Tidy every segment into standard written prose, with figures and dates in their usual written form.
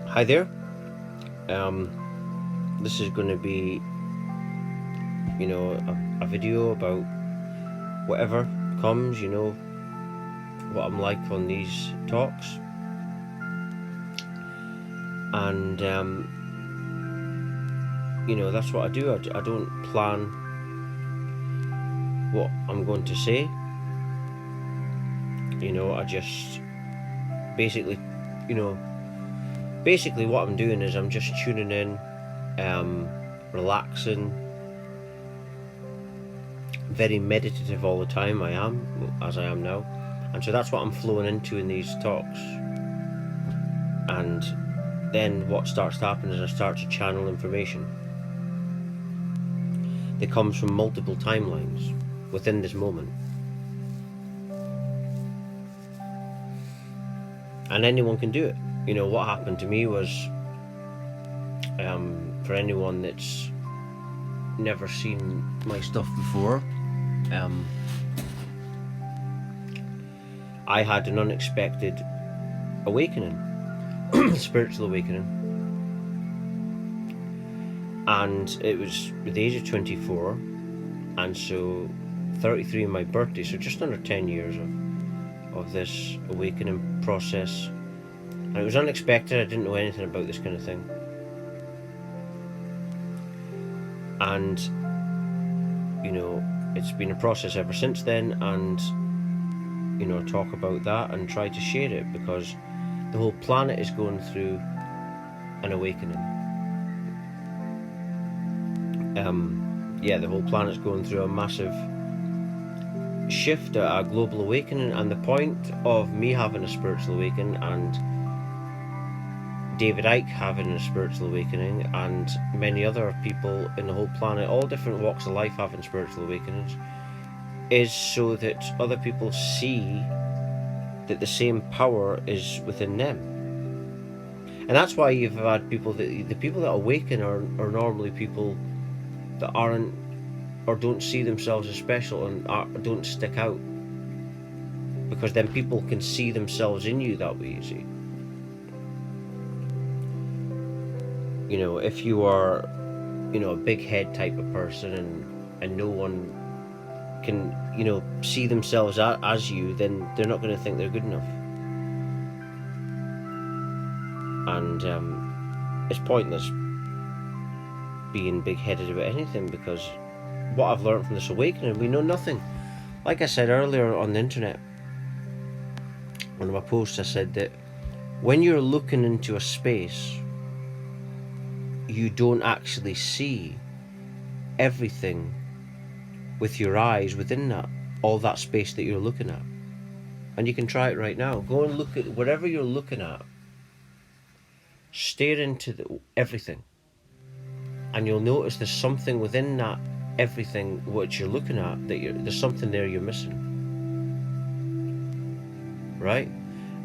Hi there. This is going to be, a video about whatever comes, what I'm like on these talks. And, that's what I do. I don't plan what I'm going to say. I just basically, what I'm doing is I'm just tuning in, relaxing, very meditative all the time. I am, as I am now, and so that's what I'm flowing into in these talks. And then what starts to happen is I start to channel information that comes from multiple timelines within this moment. And anyone can do it. What happened to me was, for anyone that's never seen my stuff before, I had an unexpected awakening, spiritual awakening. And it was at the age of 24, and so 33 in my birthday, so just under 10 years of this awakening process. And it was unexpected. I didn't know anything about this kind of thing. And, it's been a process ever since then, and, talk about that and try to share it, because the whole planet is going through an awakening. The whole planet's going through a massive shift, a global awakening, and the point of me having a spiritual awakening, and David Icke having a spiritual awakening, and many other people in the whole planet, all different walks of life, having spiritual awakenings, is so that other people see that the same power is within them. And that's why you've had people the people that awaken are normally people that aren't, or don't see themselves as special, and don't stick out, because then people can see themselves in you that way, you see. If you are, a big head type of person, and no one can, see themselves as you, then they're not going to think they're good enough. And it's pointless being big-headed about anything, because what I've learned from this awakening, we know nothing. Like I said earlier on the internet, one of my posts, I said that when you're looking into a space, you don't actually see everything with your eyes within all that space that you're looking at. And you can try it right now. Go and look at whatever you're looking at. Stare into everything, and you'll notice there's something within that everything which you're looking at, there's something there you're missing, right?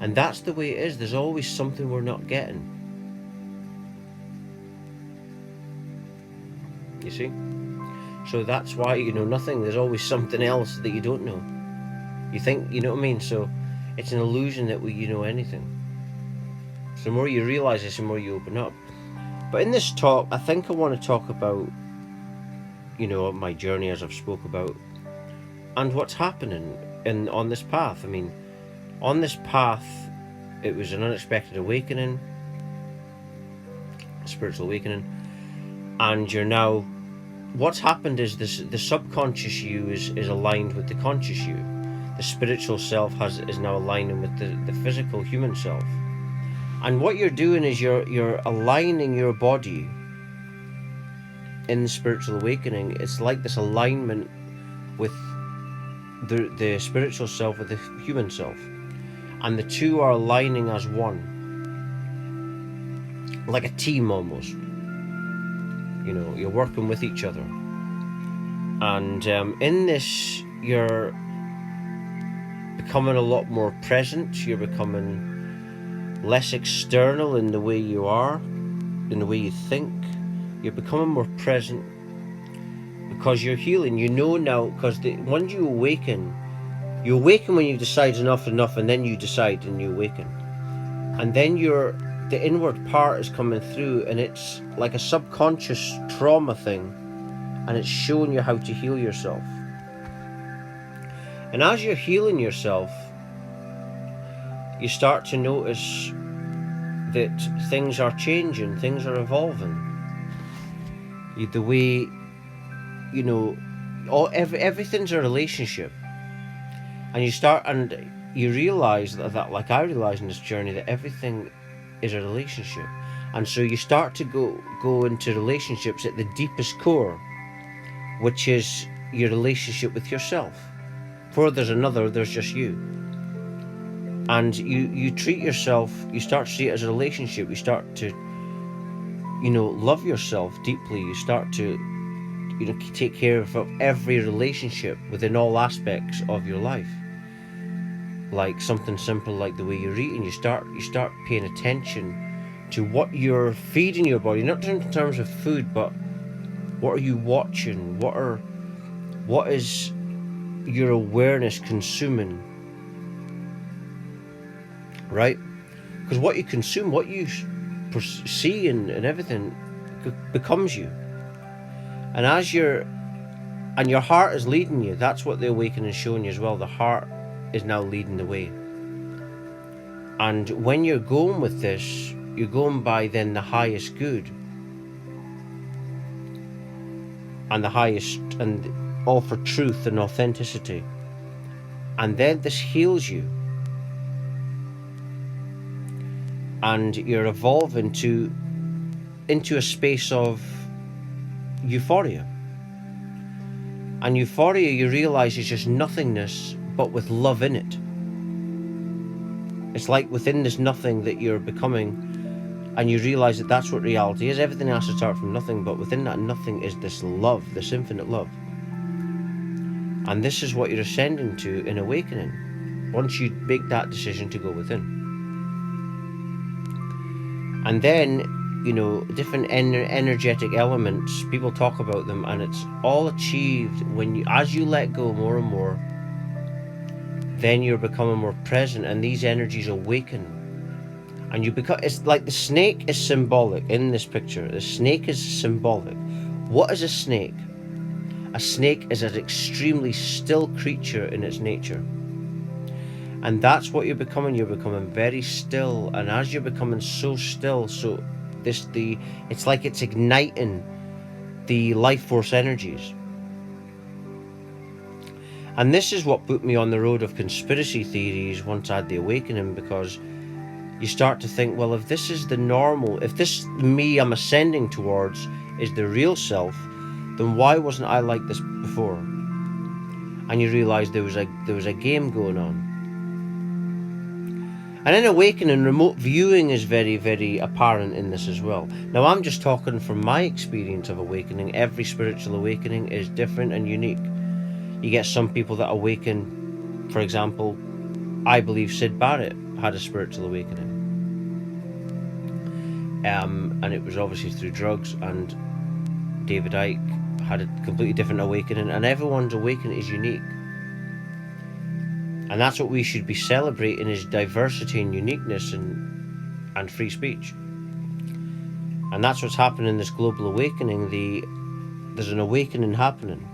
And that's the way it is. There's always something we're not getting, you see. So that's why you know nothing. There's always something else that you don't know. You think, you know what I mean? So it's an illusion that you know anything. So the more you realize this, the more you open up. But in this talk, I think I want to talk about, my journey, as I've spoke about, and what's happening on this path. I mean, on this path, it was an unexpected awakening, a spiritual awakening, and you're now, what's happened is the subconscious you is aligned with the conscious you. The spiritual self is now aligning with the physical human self. And what you're doing is you're aligning your body in the spiritual awakening. It's like this alignment with the spiritual self with the human self, and the two are aligning as one, like a team almost. You're working with each other, and in this you're becoming a lot more present. You're becoming less external in the way you are, in the way you think. You're becoming more present, because you're healing. Now, because when you awaken when you decide enough, and then you decide and you awaken. and then the inward part is coming through, and it's like a subconscious trauma thing, and it's showing you how to heal yourself. And as you're healing yourself, you start to notice that things are changing, things are evolving. The way, everything's a relationship. And you realize that, like I realized in this journey, that everything is a relationship. And so you start to go into relationships at the deepest core, which is your relationship with yourself. Before there's another, there's just you. And you treat yourself, you start to see it as a relationship. You start to, love yourself deeply. You start to, take care of every relationship within all aspects of your life. Like something simple like the way you're eating, you start paying attention to what you're feeding your body, not in terms of food, but what are you watching? What is your awareness consuming? Right? Because what you consume, what you see and everything becomes you. And your heart is leading you. That's what the awakening is showing you as well. The heart is now leading the way. And when you're going with this, you're going by then the highest good. And the highest, and all for truth and authenticity. And then this heals you. And you're evolving into a space of euphoria. And euphoria, you realize, is just nothingness, but with love in it. It's like within this nothing that you're becoming, and you realize that that's what reality is. Everything has to start from nothing, but within that nothing is this love, this infinite love. And this is what you're ascending to in awakening, once you make that decision to go within. And then, different energetic elements, people talk about them, and it's all achieved as you let go more and more, then you're becoming more present, and these energies awaken. And it's like the snake is symbolic in this picture. The snake is symbolic. What is a snake? A snake is an extremely still creature in its nature. And that's what you're becoming. You're becoming very still. And as you're becoming so still, it's like it's igniting the life force energies. And this is what put me on the road of conspiracy theories once I had the awakening, because you start to think, well, if this is the normal, if this me I'm ascending towards is the real self, then why wasn't I like this before? And you realize there was a game going on. And in awakening, remote viewing is very, very apparent in this as well. Now, I'm just talking from my experience of awakening. Every spiritual awakening is different and unique. You get some people that awaken, for example, I believe Sid Barrett had a spiritual awakening. And it was obviously through drugs, and David Icke had a completely different awakening, and everyone's awakening is unique. And that's what we should be celebrating, is diversity and uniqueness and free speech. And that's what's happening in this global awakening. There's an awakening happening.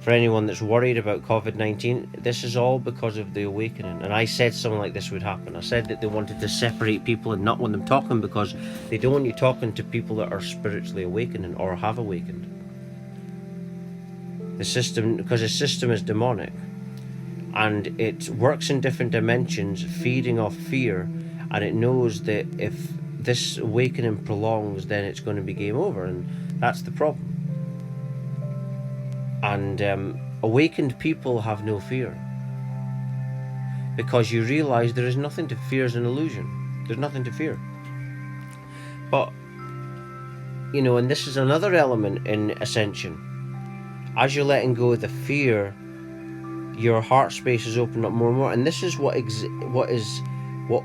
For anyone that's worried about COVID-19, this is all because of the awakening. And I said something like this would happen. I said that they wanted to separate people and not want them talking, because they don't want you talking to people that are spiritually awakening or have awakened. Because the system is demonic. And it works in different dimensions, feeding off fear, and it knows that if this awakening prolongs, then it's going to be game over, and that's the problem. And awakened people have no fear, because you realize there is nothing to fear. Is an illusion. There's nothing to fear. But and this is another element in ascension. As you're letting go of the fear, your heart space is opening up more and more, and this is what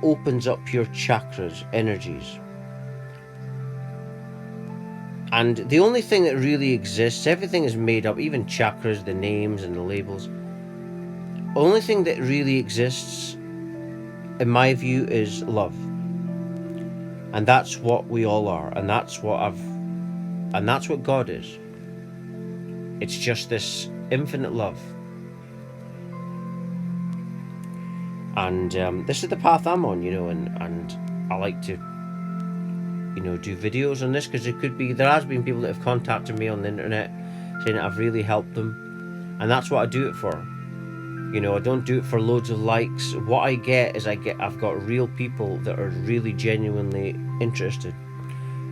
opens up your chakras, energies. And the only thing that really exists, everything is made up, even chakras, the names and the labels. The only thing that really exists, in my view, is love. And that's what we all are, and that's what God is. It's just this infinite love. And this is the path I'm on, and I like to, do videos on this, because there has been people that have contacted me on the internet saying that I've really helped them, and that's what I do it for. I don't do it for loads of likes. What I get is I've got real people that are really genuinely interested,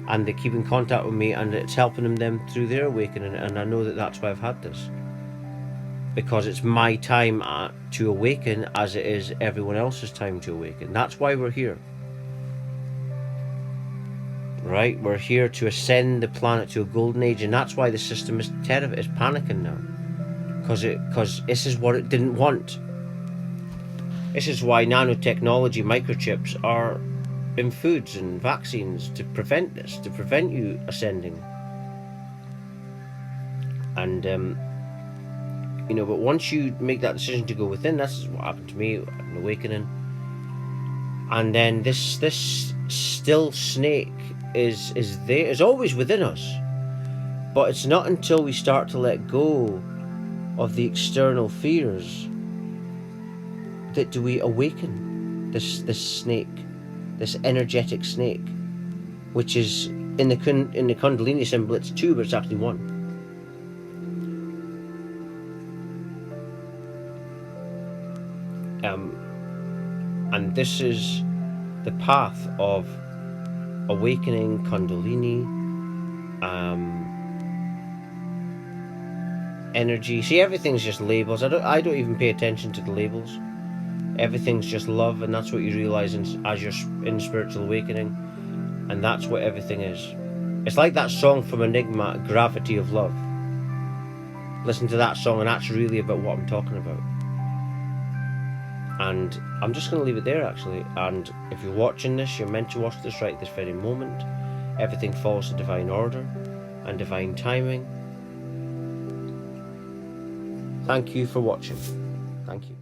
and they keep in contact with me, and it's helping them through their awakening. And I know that that's why I've had this, because it's my time to awaken, as it is everyone else's time to awaken. That's why we're here, right? We're here to ascend the planet to a golden age, and that's why the system is terrified, is panicking now, because this is what it didn't want. This is why nanotechnology, microchips are in foods and vaccines, to prevent this, to prevent you ascending. And but once you make that decision to go within, that's what happened to me, an awakening. And then this still snake is there, is always within us, but it's not until we start to let go of the external fears that do we awaken this snake, this energetic snake, which is in the Kundalini symbol, it's 2, but it's actually 1. And this is the path of awakening, Kundalini, energy. See, everything's just labels. I don't even pay attention to the labels. Everything's just love, and that's what you realize as you're in spiritual awakening, and that's what everything is. It's like that song from Enigma, Gravity of Love. Listen to that song, and that's really about what I'm talking about. And I'm just going to leave it there, actually. And if you're watching this, you're meant to watch this right this very moment. Everything falls to divine order and divine timing. Thank you for watching. Thank you.